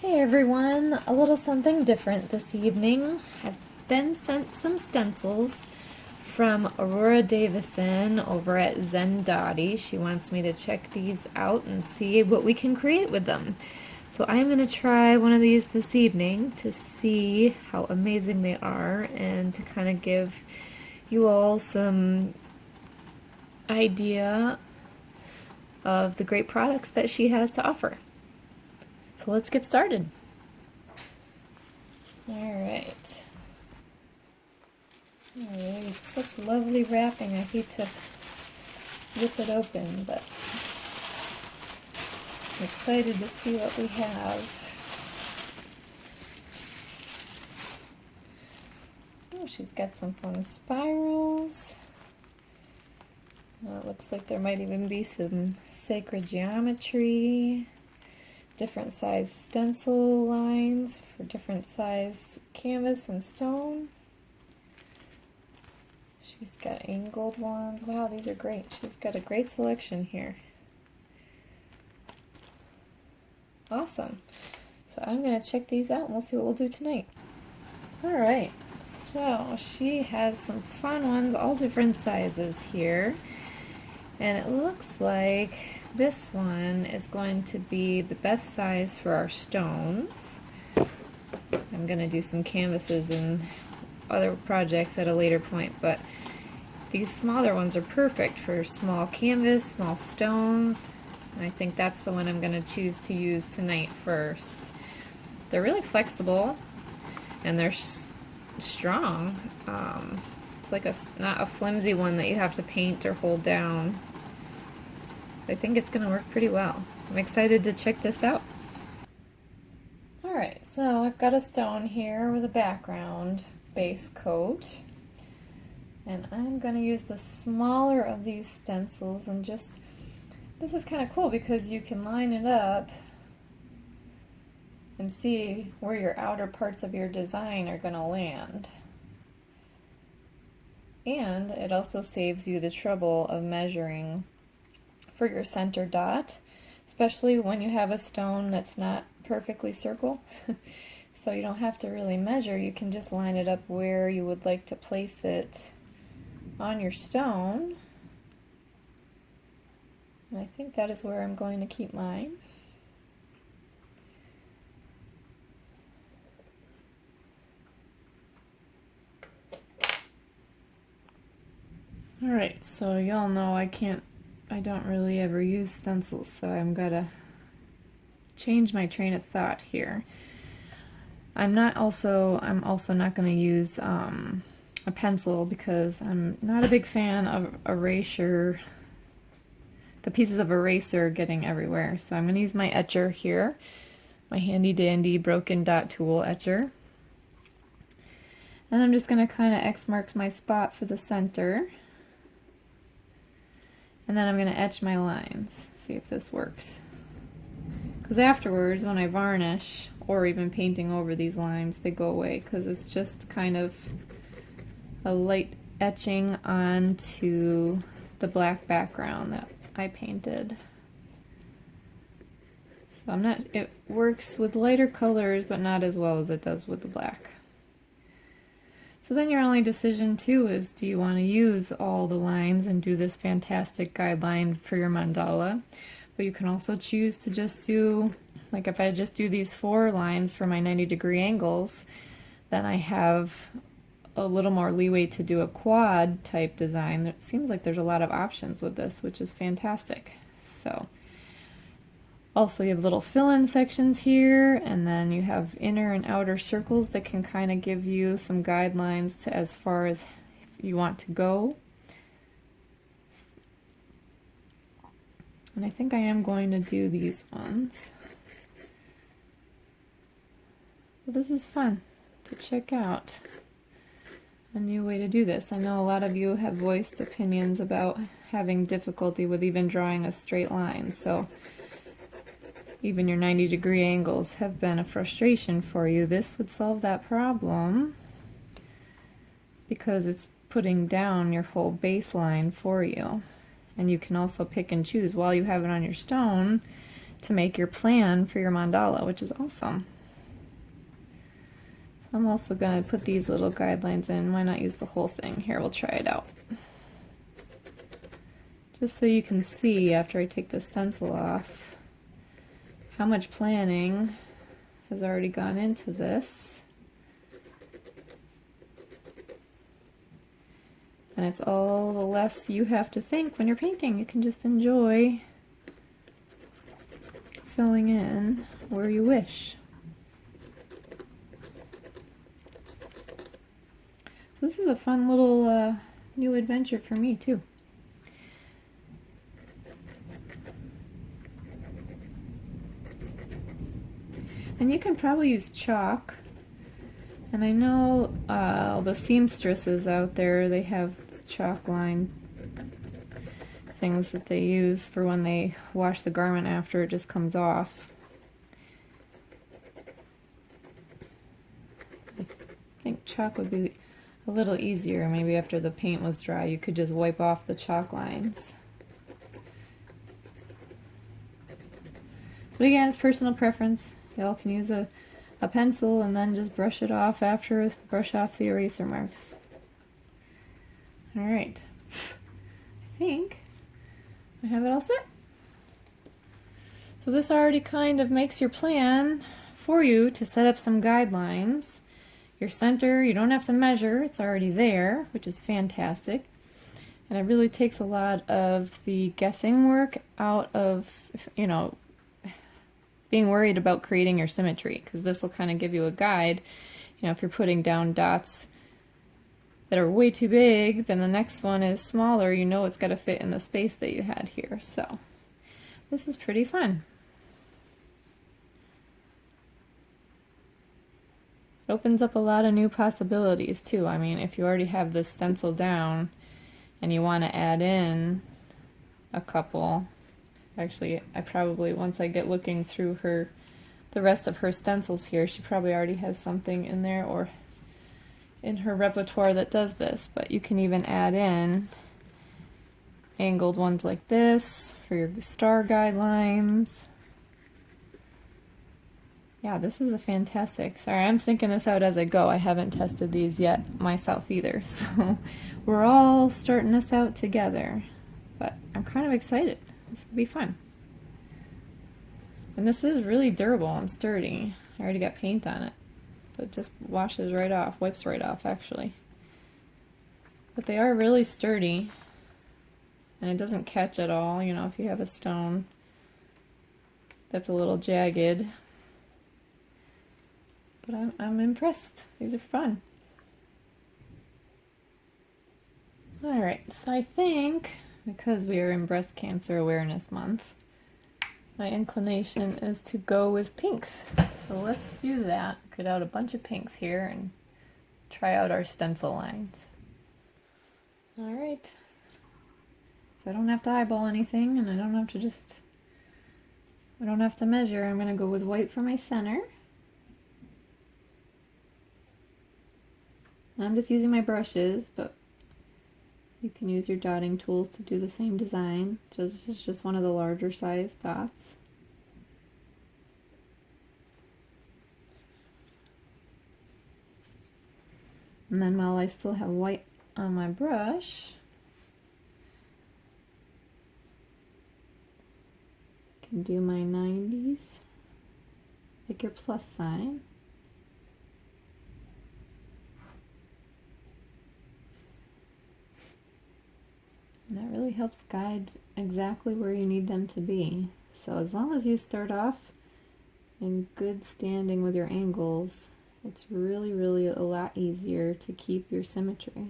Hey everyone, a little something different this evening. I've been sent some stencils from Aurora Davison over at Zen Dottie. She wants me to check these out and see what we can create with them. So I'm going to try one of these this evening to see how amazing they are and to kind of give you all some idea of the great products that she has to offer. So let's get started. Alright. Alright, such lovely wrapping. I hate to rip it open, but I'm excited to see what we have. Oh, she's got some fun spirals. It looks like there might even be some sacred geometry. Different size stencil lines for different size canvas and stone. She's got angled ones. Wow, these are great. She's got a great selection here. Awesome. So I'm going to check these out and we'll see what we'll do tonight. Alright, so she has some fun ones, all different sizes here. And it looks like this one is going to be the best size for our stones. I'm going to do some canvases and other projects at a later point, but these smaller ones are perfect for small canvas, small stones, and I think that's the one I'm going to choose to use tonight first. They're really flexible and they're strong. It's like not a flimsy one that you have to paint or hold down. I think it's going to work pretty well. I'm excited to check this out. Alright, so I've got a stone here with a background base coat. And I'm going to use the smaller of these stencils and just, this is kind of cool because you can line it up and see where your outer parts of your design are going to land. And it also saves you the trouble of measuring for your center dot, especially when you have a stone that's not perfectly circle. So you don't have to really measure, you can just line it up where you would like to place it on your stone. And I think that is where I'm going to keep mine. Alright, so y'all know I don't really ever use stencils, so I'm gonna change my train of thought here. I'm also not going to use a pencil because I'm not a big fan of erasure, the pieces of eraser getting everywhere. So I'm going to use my etcher here, my handy dandy broken dot tool etcher. And I'm just going to kind of X marks my spot for the center. And then I'm going to etch my lines, see if this works. Because afterwards, when I varnish, or even painting over these lines, they go away because it's just kind of a light etching onto the black background that I painted. So it works with lighter colors, but not as well as it does with the black. So then your only decision too is, do you want to use all the lines and do this fantastic guideline for your mandala? But you can also choose to just do, like if I just do these 4 lines for my 90-degree angles, then I have a little more leeway to do a quad type design. It seems like there's a lot of options with this, which is fantastic. So also you have little fill-in sections here, and then you have inner and outer circles that can kind of give you some guidelines to as far as you want to go. And I think I am going to do these ones. Well, this is fun to check out. A new way to do this. I know a lot of you have voiced opinions about having difficulty with even drawing a straight line. So even your 90-degree angles have been a frustration for you. This would solve that problem because it's putting down your whole baseline for you. And you can also pick and choose while you have it on your stone to make your plan for your mandala, which is awesome. I'm also going to put these little guidelines in. Why not use the whole thing? Here, we'll try it out. Just so you can see after I take the stencil off how much planning has already gone into this. And it's all the less you have to think when you're painting. You can just enjoy filling in where you wish. So this is a fun little new adventure for me too. And you can probably use chalk. And I know the seamstresses out there, they have chalk line things that they use for when they wash the garment after it just comes off. I think chalk would be a little easier. Maybe after the paint was dry, you could just wipe off the chalk lines. But again, it's personal preference. Y'all can use a pencil and then just brush it off after, brush off the eraser marks. Alright, I think I have it all set. So this already kind of makes your plan for you to set up some guidelines. Your center, you don't have to measure, it's already there, which is fantastic. And it really takes a lot of the guessing work out of, you know, being worried about creating your symmetry, because this will kind of give you a guide. You know, if you're putting down dots that are way too big, then the next one is smaller, you know it's got to fit in the space that you had here. So this is pretty fun. It opens up a lot of new possibilities too. I mean, if you already have this stencil down and you want to add in a couple, actually, I probably, once I get looking through the rest of her stencils here, she probably already has something in there or in her repertoire that does this. But you can even add in angled ones like this for your star guidelines. Yeah, this is a fantastic. Sorry, I'm thinking this out as I go. I haven't tested these yet myself either. So we're all starting this out together. But I'm kind of excited. This could be fun. And this is really durable and sturdy. I already got paint on it. But it just washes right off, wipes right off actually. But they are really sturdy. And it doesn't catch at all, you know, if you have a stone that's a little jagged. But I'm impressed. These are fun. Alright, so I think, because we are in Breast Cancer Awareness Month, my inclination is to go with pinks. So let's do that. Get out a bunch of pinks here and try out our stencil lines. Alright. So I don't have to eyeball anything, and I don't have to measure. I'm going to go with white for my center. I'm just using my brushes, but you can use your dotting tools to do the same design. So this is just one of the larger size dots. And then while I still have white on my brush, I can do my 90s, like your plus sign. And that really helps guide exactly where you need them to be. So as long as you start off in good standing with your angles, it's really, really a lot easier to keep your symmetry.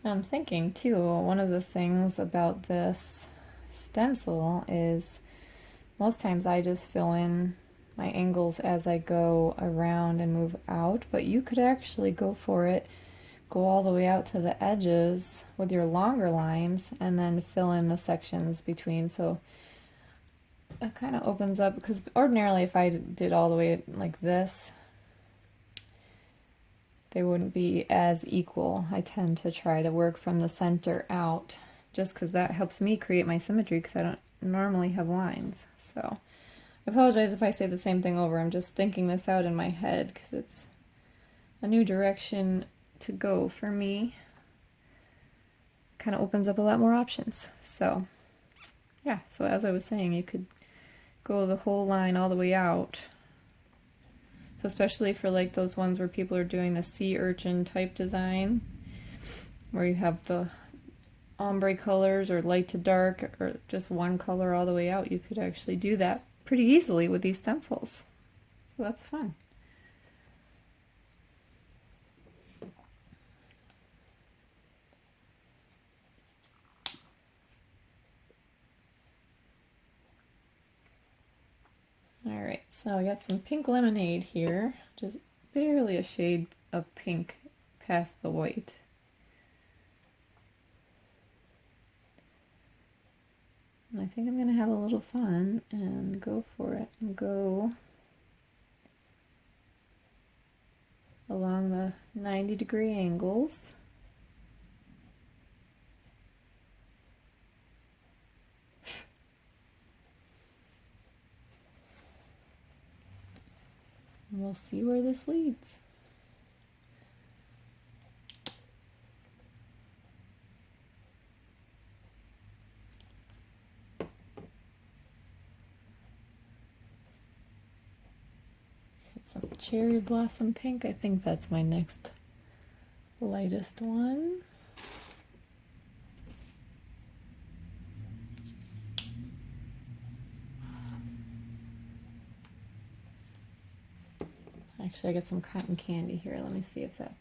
I'm thinking too, one of the things about this stencil is most times I just fill in my angles as I go around and move out, but you could actually go for it, go all the way out to the edges with your longer lines and then fill in the sections between. So it kind of opens up, because ordinarily if I did all the way like this, they wouldn't be as equal. I tend to try to work from the center out just because that helps me create my symmetry because I don't normally have lines. So I apologize if I say the same thing over. I'm just thinking this out in my head because it's a new direction to go for me. Kind of opens up a lot more options. So yeah, so as I was saying, you could go the whole line all the way out. So especially for like those ones where people are doing the sea urchin type design, where you have the ombre colors or light to dark or just one color all the way out, you could actually do that pretty easily with these stencils. So that's fun. Alright, so I got some pink lemonade here, just barely a shade of pink past the white. And I think I'm going to have a little fun and go for it and go along the 90-degree angles. And we'll see where this leads. Some cherry blossom pink. I think that's my next lightest one. Actually, I got some cotton candy here. Let me see if that's...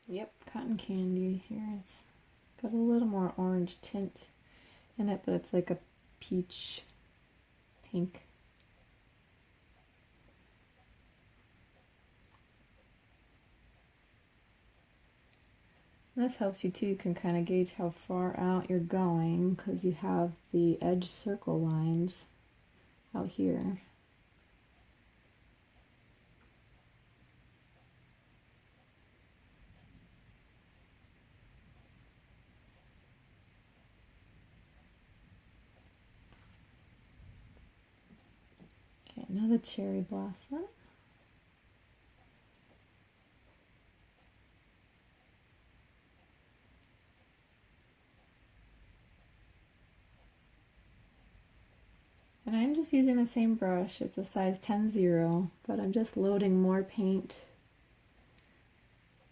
Yep, cotton candy here. It's got a little more orange tint in it, but it's like a peach pink. This helps you too. You can kind of gauge how far out you're going because you have the edge circle lines out here. Okay, another cherry blossom. And I'm just using the same brush. It's a size 10-0, but I'm just loading more paint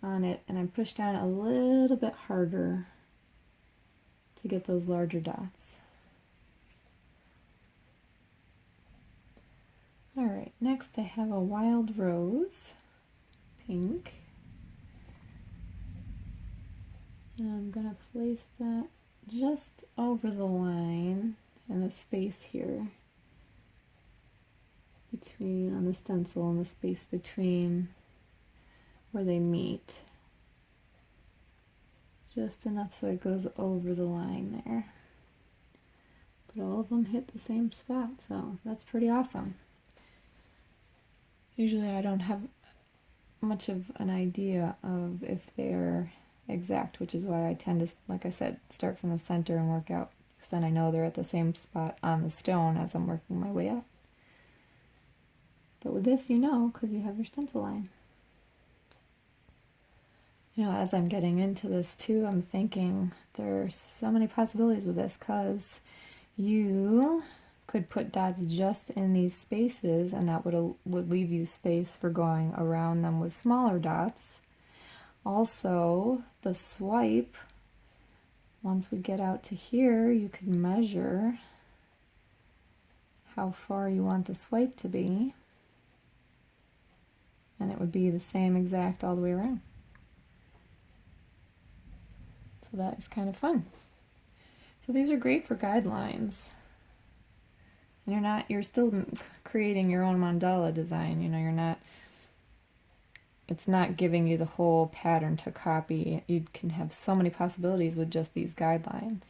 on it, and I'm pushed down a little bit harder to get those larger dots. Alright, next I have a wild rose, pink. And I'm going to place that just over the line in the space here. Between, on the stencil, and the space between where they meet. Just enough so it goes over the line there. But all of them hit the same spot, so that's pretty awesome. Usually I don't have much of an idea of if they're exact, which is why I tend to, like I said, start from the center and work out, because then I know they're at the same spot on the stone as I'm working my way up. But with this, you know, because you have your stencil line. You know, as I'm getting into this too, I'm thinking there's so many possibilities with this, because you could put dots just in these spaces, and that would leave you space for going around them with smaller dots. Also, the swipe, once we get out to here, you could measure how far you want the swipe to be. And it would be the same exact all the way around. So that is kind of fun. So these are great for guidelines. And you're still creating your own mandala design. You know, it's not giving you the whole pattern to copy. You can have so many possibilities with just these guidelines.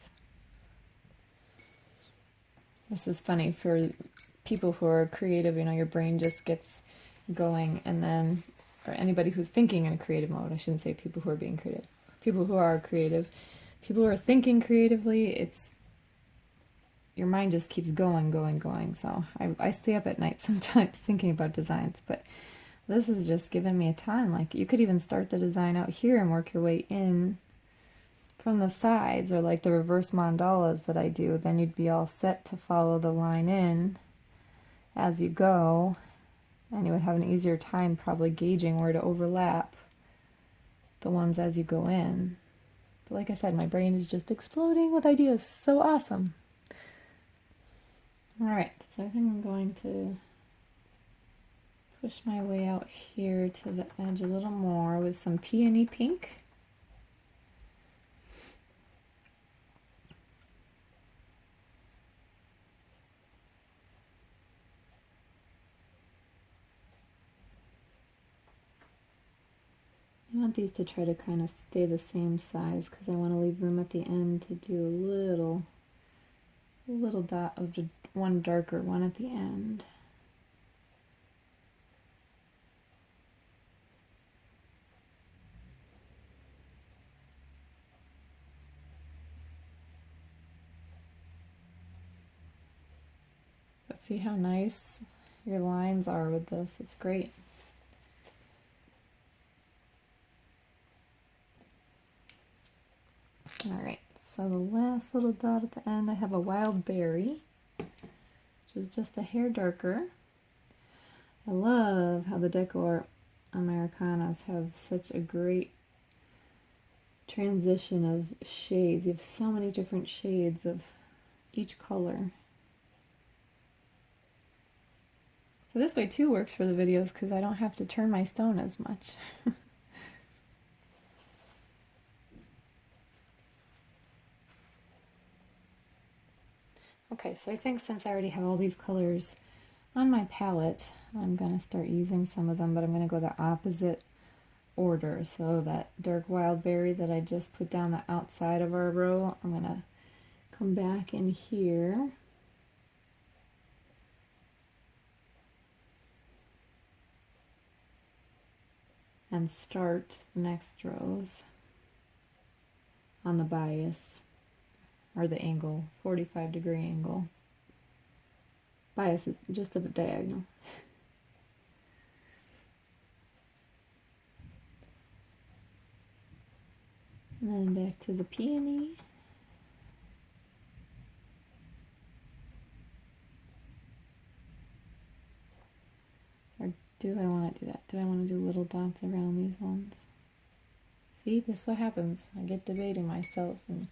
This is funny for people who are creative. You know, your brain just gets going, and then, or anybody who's thinking in a creative mode, I shouldn't say people who are being creative, people who are creative, people who are thinking creatively, it's, your mind just keeps going. So I stay up at night sometimes thinking about designs, but this is just giving me a ton. Like, you could even start the design out here and work your way in from the sides, or like the reverse mandalas that I do. Then you'd be all set to follow the line in as you go, and you would have an easier time probably gauging where to overlap the ones as you go in. But like I said, my brain is just exploding with ideas. So awesome. Alright, so I think I'm going to push my way out here to the edge a little more with some peony pink. I want these to try to kind of stay the same size because I want to leave room at the end to do a little dot of just one darker one at the end. But see how nice your lines are with this? It's great. Alright, so the last little dot at the end, I have a wild berry, which is just a hair darker. I love how the Dot Art Americanas have such a great transition of shades. You have so many different shades of each color. So this way too works for the videos because I don't have to turn my stone as much. Okay, so I think since I already have all these colors on my palette, I'm going to start using some of them, but I'm going to go the opposite order. So that dark wild berry that I just put down the outside of our row, I'm going to come back in here. And start the next rows on the bias, or the angle, 45-degree angle. Bias is just a diagonal. And then back to the peony. Or do I want to do that? Do I want to do little dots around these ones? See, this is what happens. I get debating myself and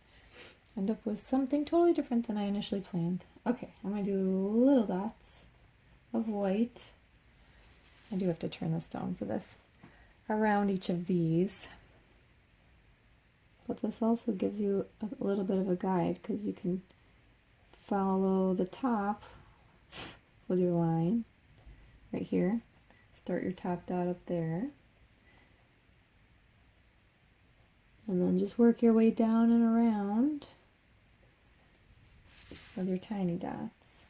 end up with something totally different than I initially planned. Okay, I'm going to do little dots of white. I do have to turn the stone for this. Around each of these. But this also gives you a little bit of a guide because you can follow the top with your line right here. Start your top dot up there. And then just work your way down and around with your tiny dots.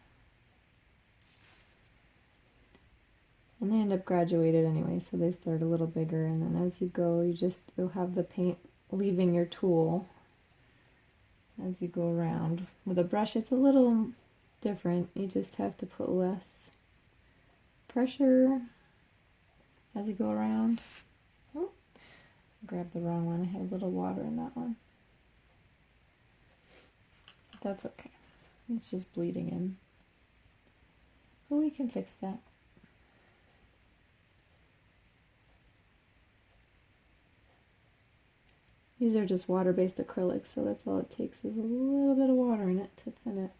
And they end up graduated anyway, so they start a little bigger, and then as you go, you'll have the paint leaving your tool as you go around. With a brush, it's a little different. You just have to put less pressure as you go around. Oh, I grabbed the wrong one. I had a little water in that one. But that's okay. It's just bleeding in. But we can fix that. These are just water-based acrylics, so that's all it takes is a little bit of water in it to thin it,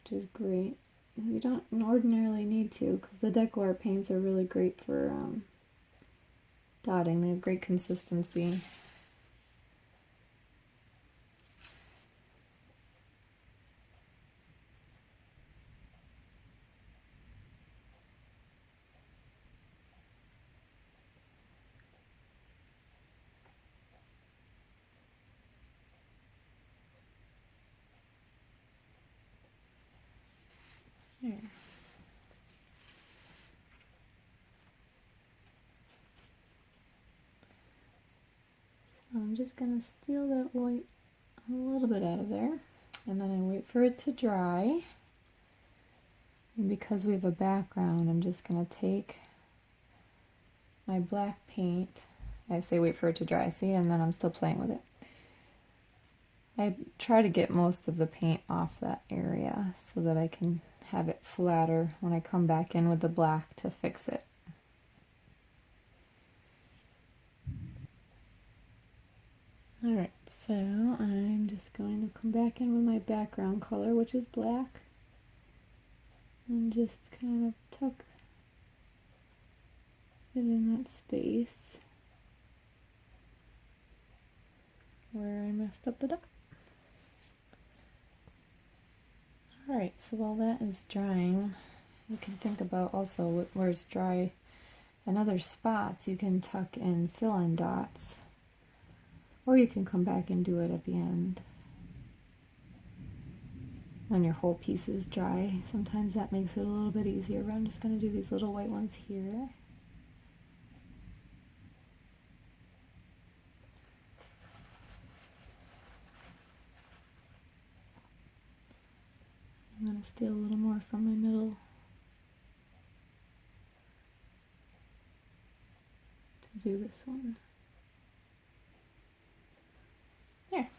which is great. You don't ordinarily need to, because the Dot Art paints are really great for dotting. They have great consistency. There. I'm just going to steal that white a little bit out of there, and then I wait for it to dry. And because we have a background, I'm just going to take my black paint. I say wait for it to dry, see, and then I'm still playing with it. I try to get most of the paint off that area so that I can have it flatter when I come back in with the black to fix it. Alright, so I'm just going to come back in with my background color, which is black, and just kind of tuck it in that space where I messed up the dot. Alright, so while that is drying, you can think about also where it's dry and other spots. You can tuck in fill-in dots, or you can come back and do it at the end when your whole piece is dry. Sometimes that makes it a little bit easier, but I'm just going to do these little white ones here. I'm going to steal a little more from my middle to do this one. There.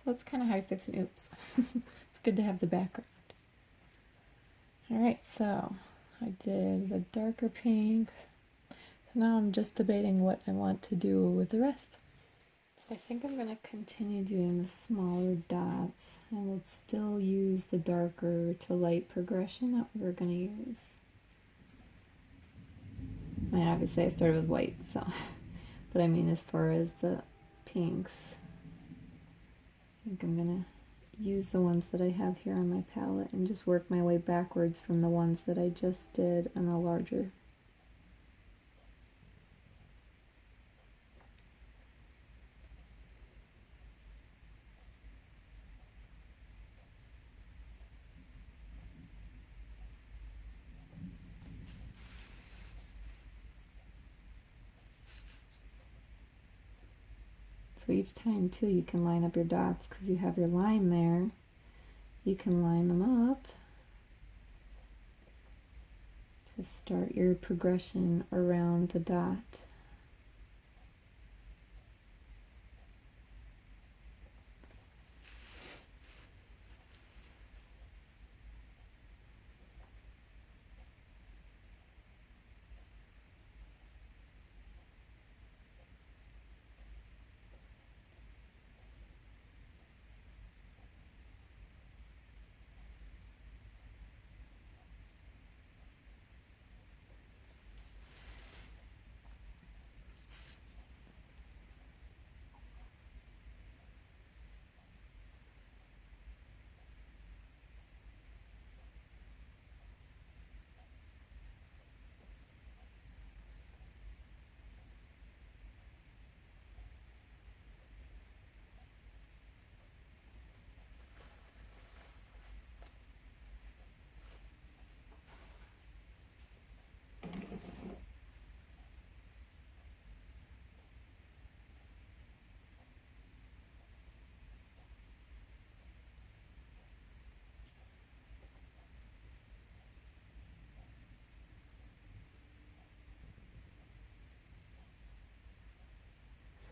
So that's kind of how I fix it. Oops. It's good to have the background. Alright, so I did the darker pink. So now I'm just debating what I want to do with the rest. I think I'm going to continue doing the smaller dots, and we'll still use the darker to light progression that we're going to use. I mean, obviously I started with white, so, but I mean as far as the pinks, I think I'm going to use the ones that I have here on my palette and just work my way backwards from the ones that I just did on the larger. So each time too you can line up your dots because you have your line there. You can line them up to start your progression around the dot.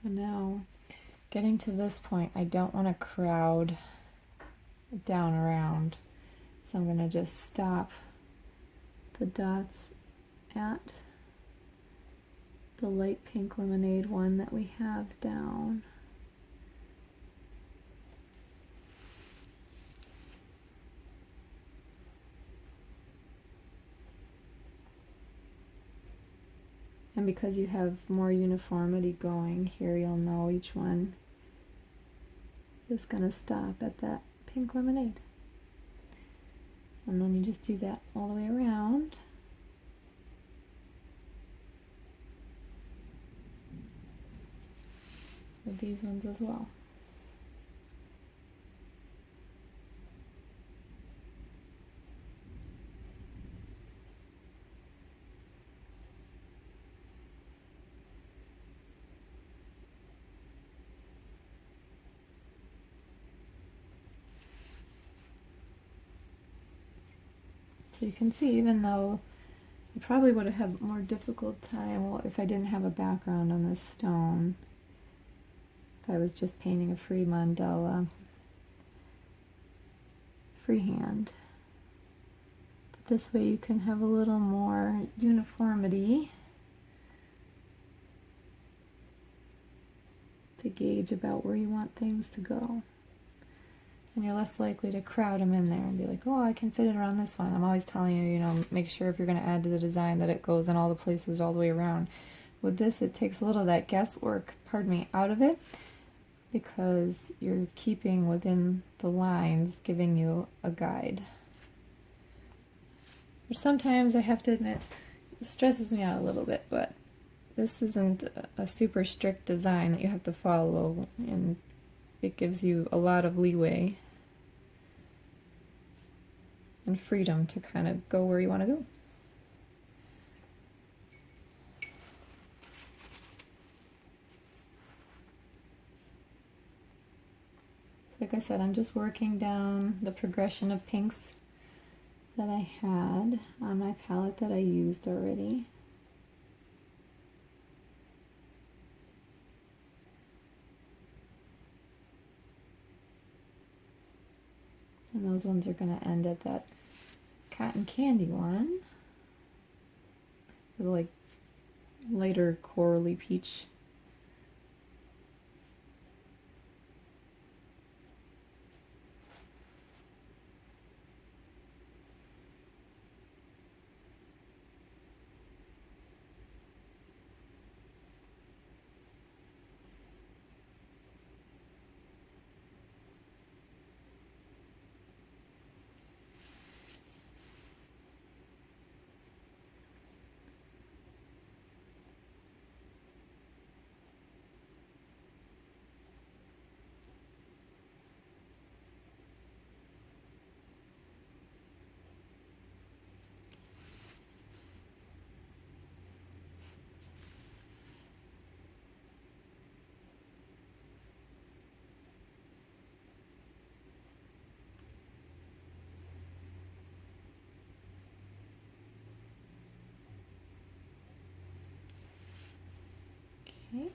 So now, getting to this point, I don't want to crowd down around, so I'm going to just stop the dots at the light pink lemonade one that we have down. And because you have more uniformity going here, you'll know each one is going to stop at that pink lemonade. And then you just do that all the way around. With these ones as well. So you can see, even though you probably would have had more difficult time, well, if I didn't have a background on this stone, if I was just painting a free mandala, freehand. But this way you can have a little more uniformity to gauge about where you want things to go. And you're less likely to crowd them in there and be like, oh, I can fit it around this one. I'm always telling you, you know, make sure if you're going to add to the design that it goes in all the places all the way around. With this, it takes a little of that guesswork, out of it, because you're keeping within the lines, giving you a guide. But sometimes I have to admit, it stresses me out a little bit, but this isn't a super strict design that you have to follow, and it gives you a lot of leeway and freedom to kind of go where you want to go. Like I said, I'm just working down the progression of pinks that I had on my palette that I used already. And those ones are going to end at that cotton candy one. The like lighter corally peach. Okay.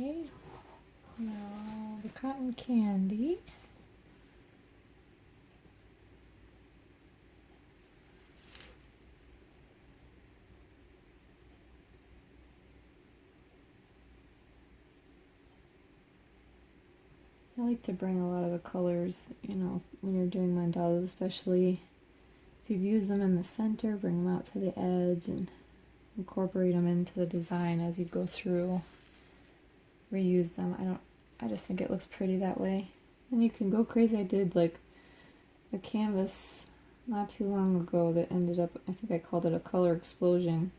Okay, now the cotton candy. I like to bring a lot of the colors, you know, when you're doing mandalas, especially if you've used them in the center, bring them out to the edge and incorporate them into the design as you go through. Reuse them. I just think it looks pretty that way. And you can go crazy. I did like a canvas not too long ago that ended up, I think I called it a color explosion,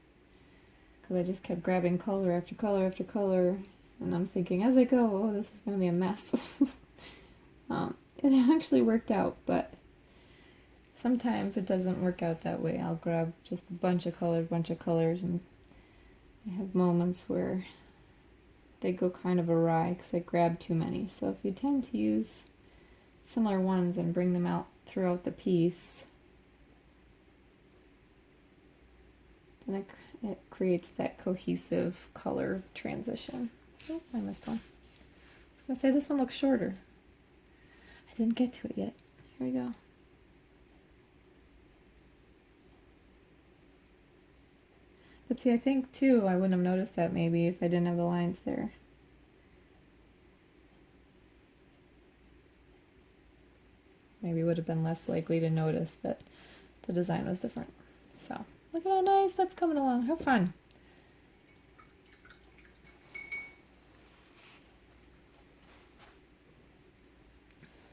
because I just kept grabbing color after color after color And I'm thinking as I go, oh, this is going to be a mess. It actually worked out, but sometimes it doesn't work out that way. I'll grab just a bunch of colors, and I have moments where they go kind of awry because I grab too many. So if you tend to use similar ones and bring them out throughout the piece, then it creates that cohesive color transition. Oh, I missed one. I was going to say this one looks shorter. I didn't get to it yet. Here we go. But see, I think too, I wouldn't have noticed that maybe if I didn't have the lines there. Maybe would have been less likely to notice that the design was different. So, look at how nice that's coming along. How fun.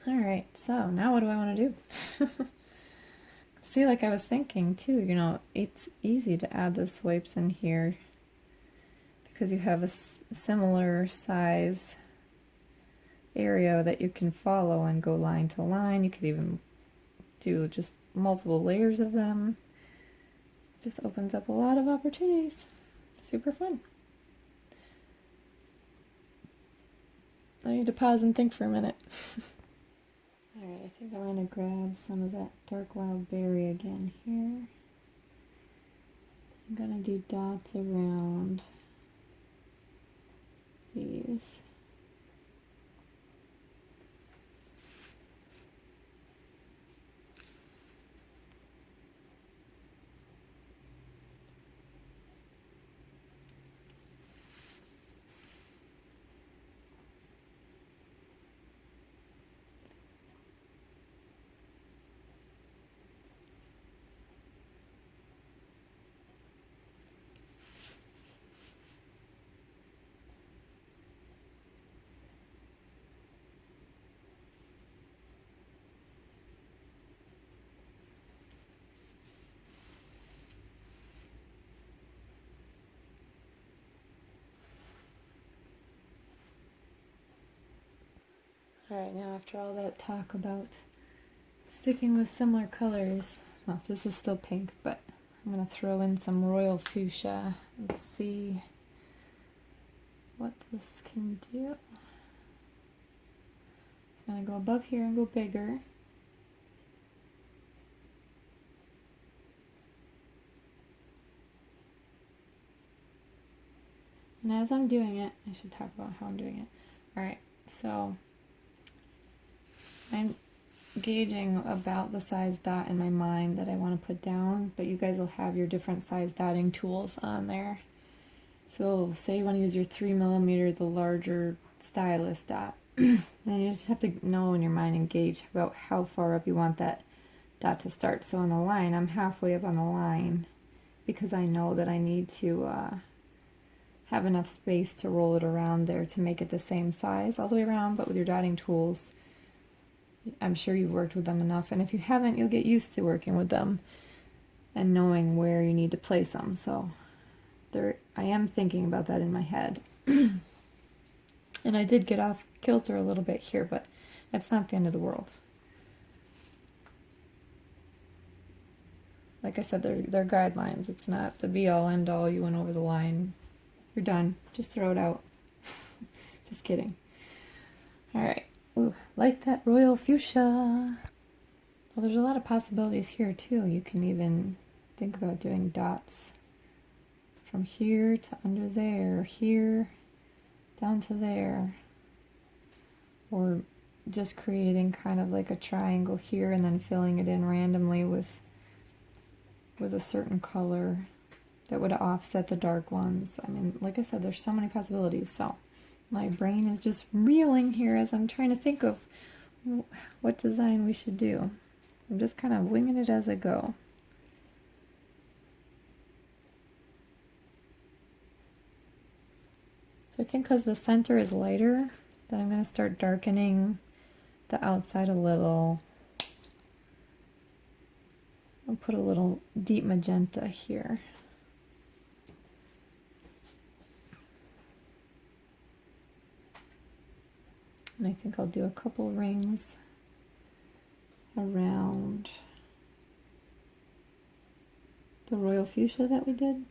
Alright, so now what do I want to do? See, like I was thinking too, you know, it's easy to add the swipes in here because you have a similar size area that you can follow and go line to line. You could even do just multiple layers of them. It just opens up a lot of opportunities. Super fun. I need to pause and think for a minute. Alright, I think I'm going to grab some of that dark wild berry again here. I'm going to do dots around these. Alright, now after all that talk about sticking with similar colors, well, this is still pink, but I'm going to throw in some royal fuchsia and see what this can do. It's going to go above here and go bigger. And as I'm doing it, I should talk about how I'm doing it. Alright, so I'm gauging about the size dot in my mind that I want to put down, but you guys will have your different size dotting tools on there. So say you want to use your 3mm, the larger stylus dot, then you just have to know in your mind and gauge about how far up you want that dot to start. So on the line, I'm halfway up on the line because I know that I need to have enough space to roll it around there to make it the same size all the way around, but with your dotting tools, I'm sure you've worked with them enough, and if you haven't, you'll get used to working with them and knowing where you need to place them. So I am thinking about that in my head. And I did get off kilter a little bit here, but that's not the end of the world. Like I said, they're guidelines. It's not the be-all, end-all. You went over the line. You're done. Just throw it out. Just kidding. All right. Ooh, like that royal fuchsia. Well, there's a lot of possibilities here too. You can even think about doing dots from here to under there, here down to there, or just creating kind of like a triangle here and then filling it in randomly with a certain color that would offset the dark ones. I mean, like I said, there's so many possibilities. So my brain is just reeling here as I'm trying to think of what design we should do. I'm just kind of winging it as I go. So I think because the center is lighter, then I'm going to start darkening the outside a little. I'll put a little deep magenta here. And I think I'll do a couple rings around the royal fuchsia that we did.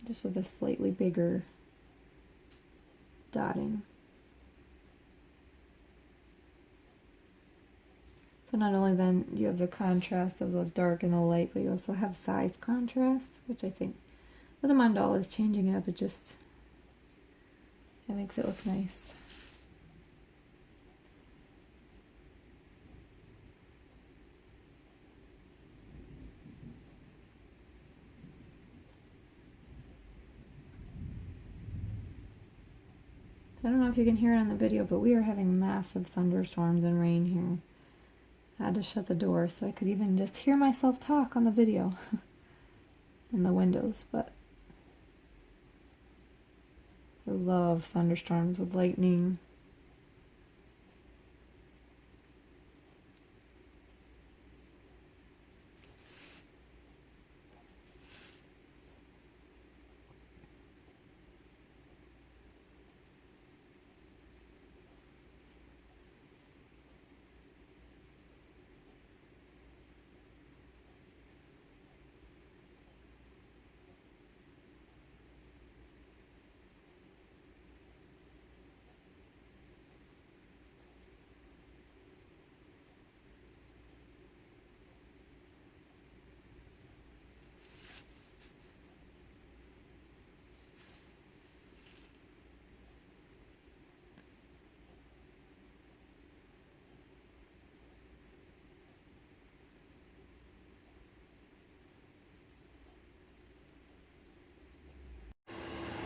Just with a slightly bigger dotting. So not only then you have the contrast of the dark and the light, but you also have size contrast, which I think with the mandala is changing it up, it makes it look nice. I don't know if you can hear it on the video, but we are having massive thunderstorms and rain here. I had to shut the door so I could even just hear myself talk on the video in the windows, but I love thunderstorms with lightning.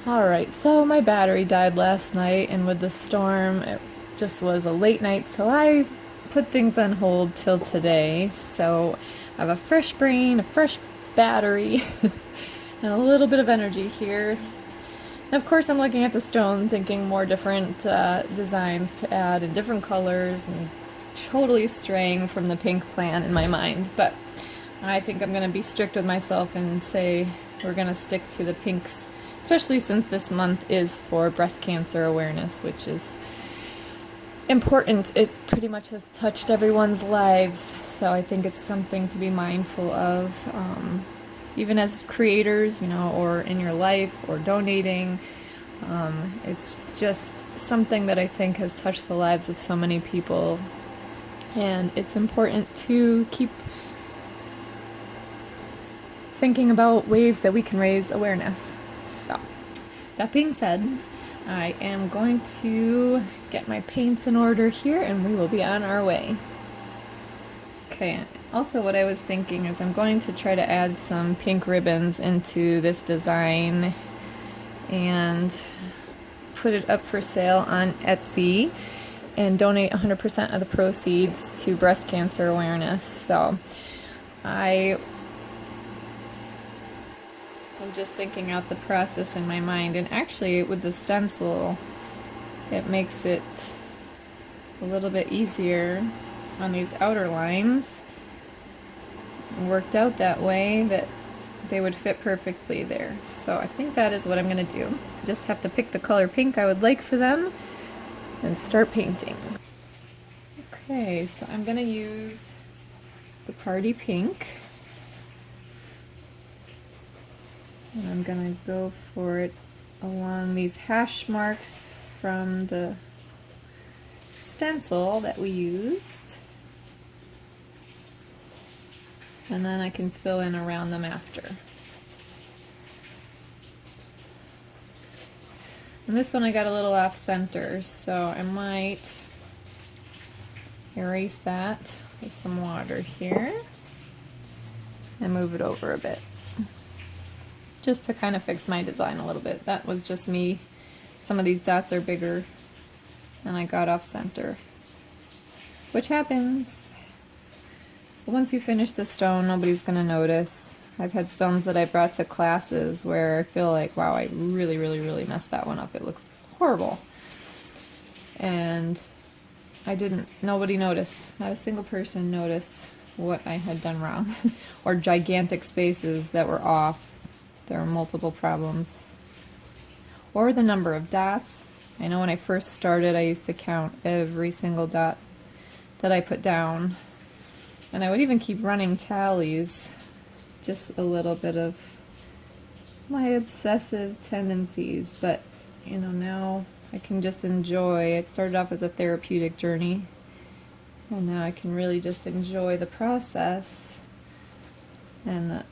Alright, so my battery died last night, and with the storm, it just was a late night, so I put things on hold till today. So I have a fresh brain, a fresh battery, and a little bit of energy here. And of course I'm looking at the stone, thinking more different designs to add in different colors, and totally straying from the pink plan in my mind. But I think I'm going to be strict with myself and say we're going to stick to the pinks, especially since this month is for breast cancer awareness, which is important. It pretty much has touched everyone's lives, so I think it's something to be mindful of, even as creators, you know, or in your life, or donating. It's just something that I think has touched the lives of so many people, and it's important to keep thinking about ways that we can raise awareness. So, that being said, I am going to get my paints in order here, and we will be on our way. Okay, also what I was thinking is I'm going to try to add some pink ribbons into this design and put it up for sale on Etsy and donate 100% of the proceeds to breast cancer awareness. So I'm just thinking out the process in my mind, and actually with the stencil it makes it a little bit easier on these outer lines. It worked out that way that they would fit perfectly there. So I think that is what I'm going to do. Just have to pick the color pink I would like for them and start painting. Okay, so I'm going to use the party pink. And I'm going to go for it along these hash marks from the stencil that we used. And then I can fill in around them after. And this one I got a little off center, so I might erase that with some water here and move it over a bit, just to kind of fix my design a little bit. That was just me. Some of these dots are bigger and I got off center, which happens. But once you finish the stone, nobody's going to notice. I've had stones that I brought to classes where I feel like, wow, I really, really, really messed that one up. It looks horrible. And nobody noticed. Not a single person noticed what I had done wrong or gigantic spaces that were off. There were multiple problems. Or the number of dots. I know when I first started I used to count every single dot that I put down, and I would even keep running tallies. Just a little bit of my obsessive tendencies, but you know, now I can just enjoy. It started off as a therapeutic journey, and now I can really just enjoy the process and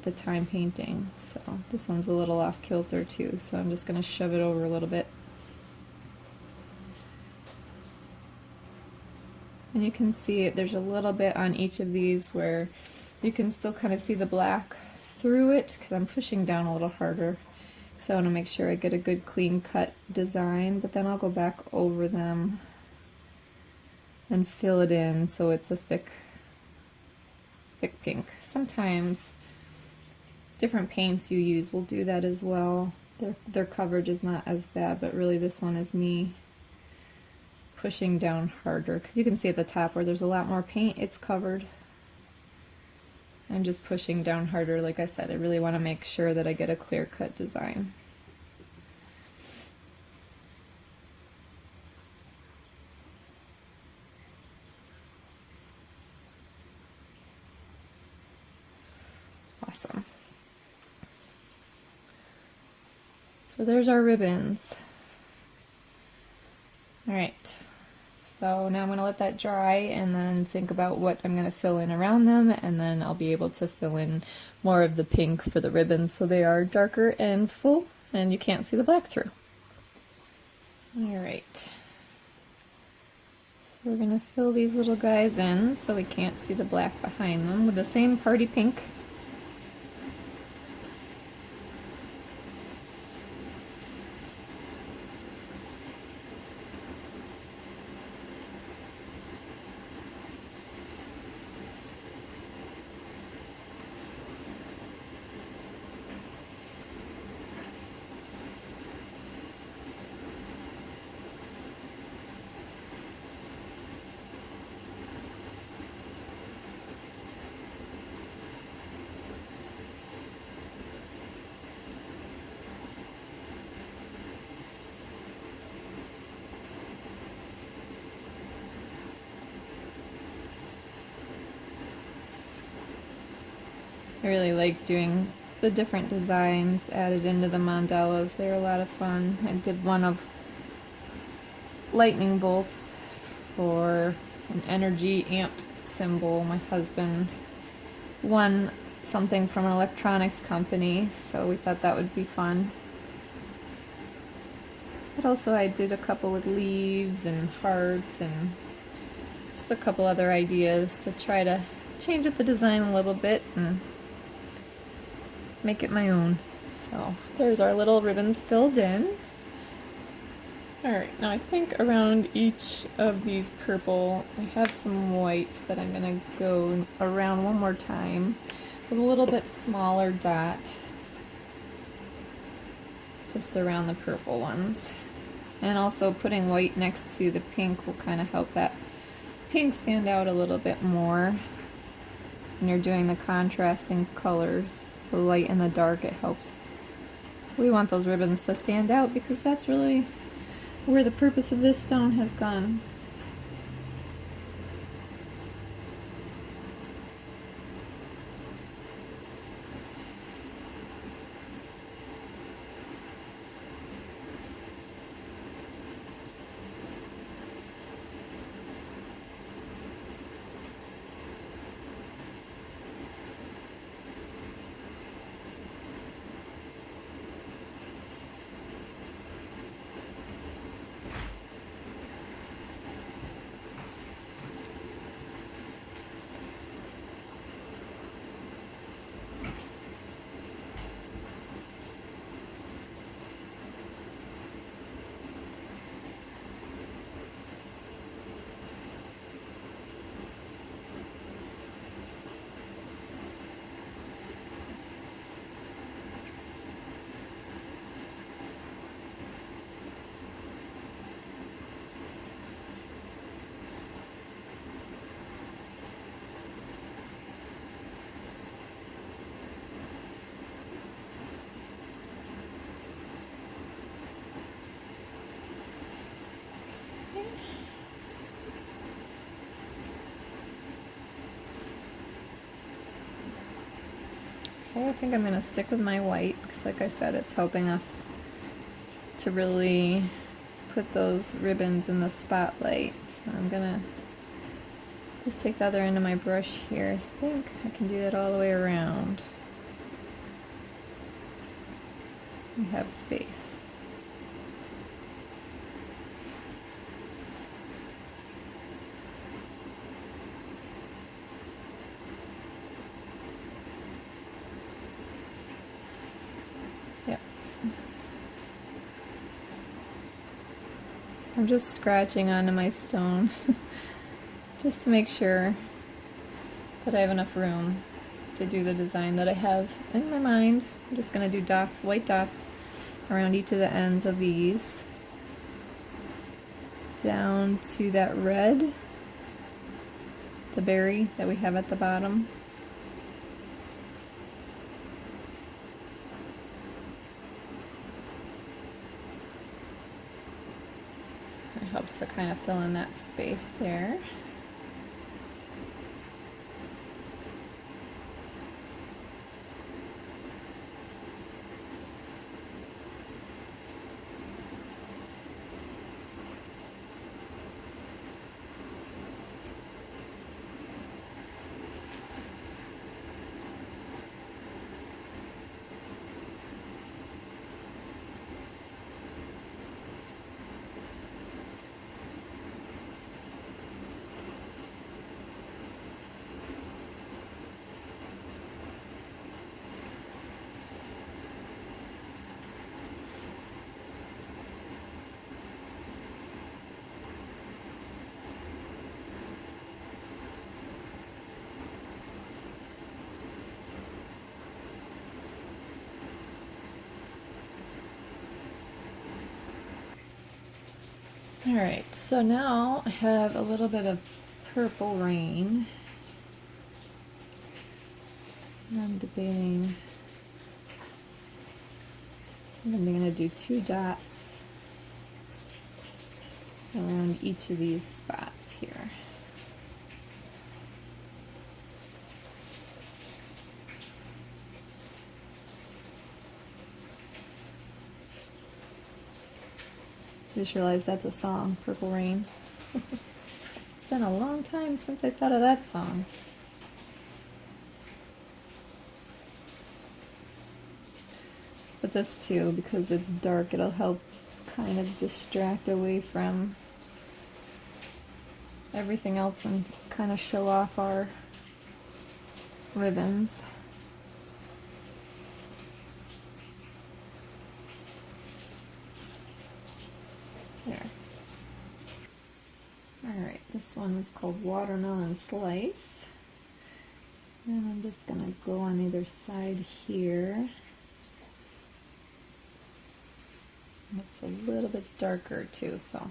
the time painting. So this one's a little off kilter too, so I'm just going to shove it over a little bit. And you can see it, there's a little bit on each of these where you can still kind of see the black through it because I'm pushing down a little harder. So I want to make sure I get a good clean cut design, but then I'll go back over them and fill it in so it's a thick pink. Sometimes different paints you use will do that as well. Their coverage is not as bad, but really this one is me pushing down harder because you can see at the top where there's a lot more paint, it's covered. I'm just pushing down harder. Like I said, I really want to make sure that I get a clear-cut design. Awesome. So there's our ribbons. Alright, so now I'm going to let that dry and then think about what I'm going to fill in around them, and then I'll be able to fill in more of the pink for the ribbons so they are darker and full and you can't see the black through. Alright, so we're going to fill these little guys in so we can't see the black behind them with the same party pink. I really like doing the different designs added into the mandalas. They're a lot of fun. I did one of lightning bolts for an energy amp symbol. My husband won something from an electronics company, so we thought that would be fun. But also I did a couple with leaves and hearts and just a couple other ideas to try to change up the design a little bit and make it my own. So there's our little ribbons filled in. Alright, now I think around each of these purple, I have some white that I'm going to go around one more time with a little bit smaller dot just around the purple ones. And also putting white next to the pink will kind of help that pink stand out a little bit more when you're doing the contrasting colors. The light and the dark, it helps. So we want those ribbons to stand out because that's really where the purpose of this stone has gone. Okay, I think I'm going to stick with my white because, like I said, it's helping us to really put those ribbons in the spotlight. So I'm going to just take the other end of my brush here. I think I can do that all the way around. We have space. Yep. I'm just scratching onto my stone just to make sure that I have enough room to do the design that I have in my mind. I'm just going to do dots, white dots around each of the ends of these down to that red, the berry that we have at the bottom. It helps to kind of fill in that space there. Alright, so now I have a little bit of purple rain. I'm debating. I'm going to do 2 dots around each of these spots here. Just realized that's a song, Purple Rain. It's been a long time since I thought of that song. But this too, because it's dark, it'll help kind of distract away from everything else and kind of show off our ribbons. There. Alright, this one is called Watermelon Slice. And I'm just going to go on either side here. It's a little bit darker too, so.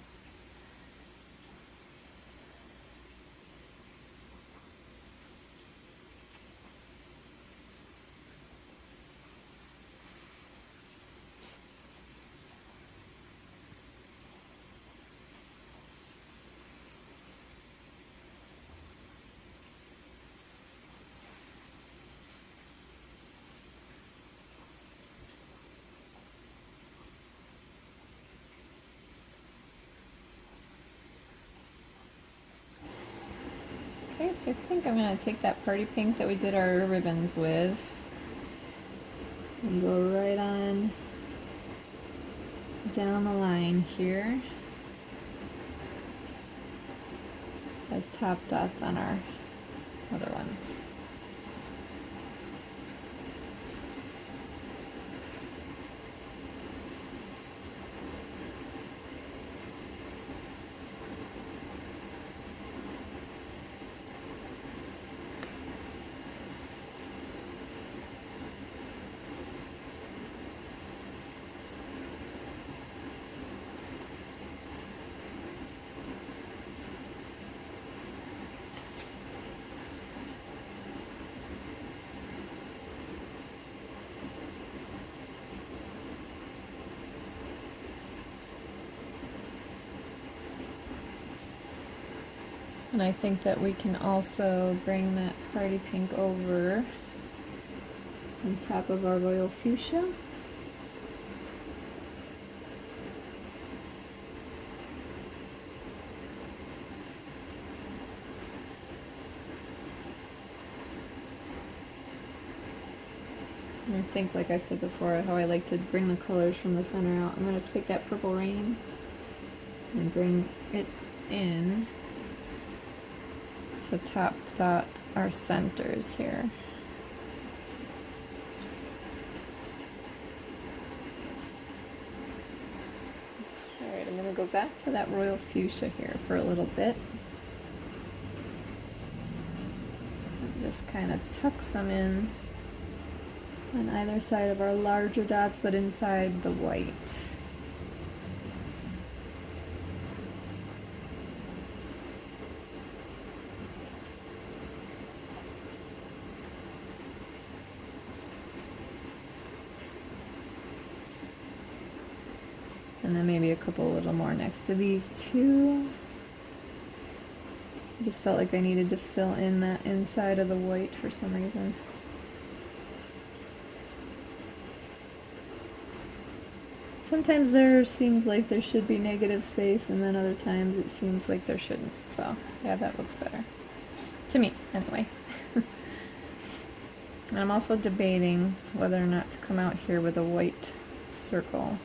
Okay, so I think I'm going to take that party pink that we did our ribbons with and go right on down the line here as top dots on our other ones. And I think that we can also bring that party pink over on top of our royal fuchsia. And I think, like I said before, how I like to bring the colors from the center out. I'm going to take that purple rain and bring it in to top dot our centers here. Alright, I'm going to go back to that royal fuchsia here for a little bit. And just kind of tuck some in on either side of our larger dots, but inside the white. And then maybe a couple little more next to these two. I just felt like I needed to fill in that inside of the white for some reason. Sometimes there seems like there should be negative space, and then other times it seems like there shouldn't. So, yeah, that looks better. To me, anyway. And I'm also debating whether or not to come out here with a white circle.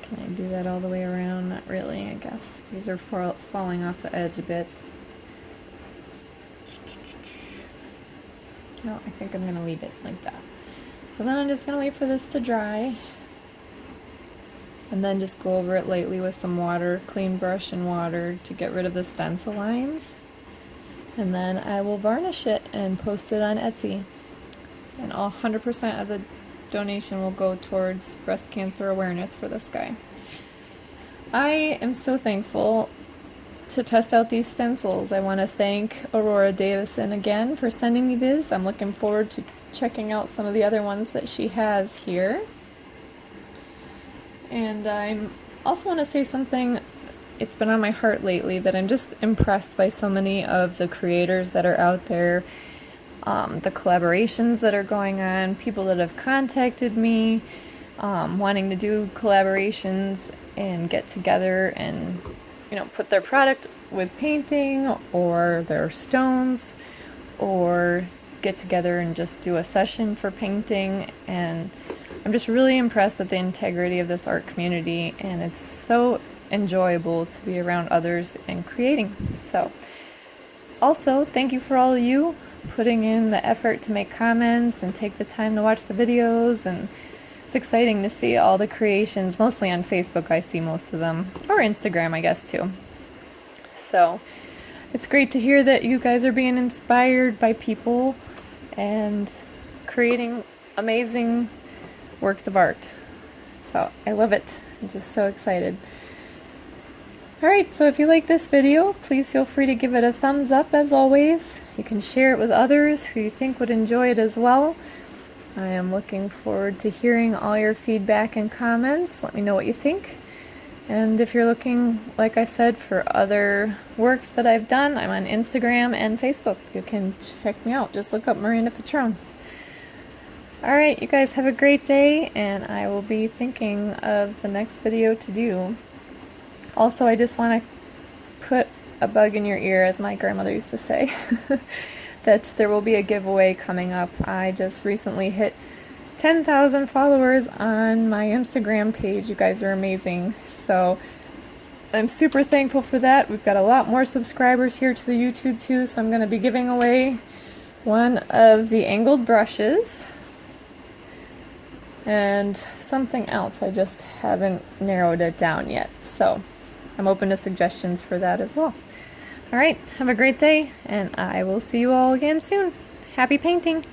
Can I do that all the way around? Not really, I guess. These are falling off the edge a bit. No, I think I'm going to leave it like that. So then I'm just going to wait for this to dry. And then just go over it lightly with some water, clean brush and water to get rid of the stencil lines. And then I will varnish it and post it on Etsy. And all 100% of the donation will go towards breast cancer awareness for this guy. I am so thankful to test out these stencils. I want to thank Aurora Davison again for sending me this. I'm looking forward to checking out some of the other ones that she has here. And I also want to say something. It's been on my heart lately that I'm just impressed by so many of the creators that are out there, the collaborations that are going on, people that have contacted me, wanting to do collaborations and get together and, you know, put their product with painting or their stones, or get together and just do a session for painting. And I'm just really impressed at the integrity of this art community, and it's so enjoyable to be around others and creating. So also thank you for all of you putting in the effort to make comments and take the time to watch the videos, and it's exciting to see all the creations. Mostly on Facebook I see most of them, or Instagram I guess too. So it's great to hear that you guys are being inspired by people and creating amazing works of art. So I love it. I'm just so excited. Alright, so if you like this video, please feel free to give it a thumbs up as always. You can share it with others who you think would enjoy it as well. I am looking forward to hearing all your feedback and comments. Let me know what you think. And if you're looking, like I said, for other works that I've done, I'm on Instagram and Facebook. You can check me out. Just look up Miranda Pitrone. Alright, you guys have a great day, and I will be thinking of the next video to do. Also, I just want to put a bug in your ear, as my grandmother used to say, that there will be a giveaway coming up. I just recently hit 10,000 followers on my Instagram page. You guys are amazing. So I'm super thankful for that. We've got a lot more subscribers here to the YouTube too, so I'm going to be giving away one of the angled brushes and something else. I just haven't narrowed it down yet. So I'm open to suggestions for that as well. Alright, have a great day, and I will see you all again soon. Happy painting!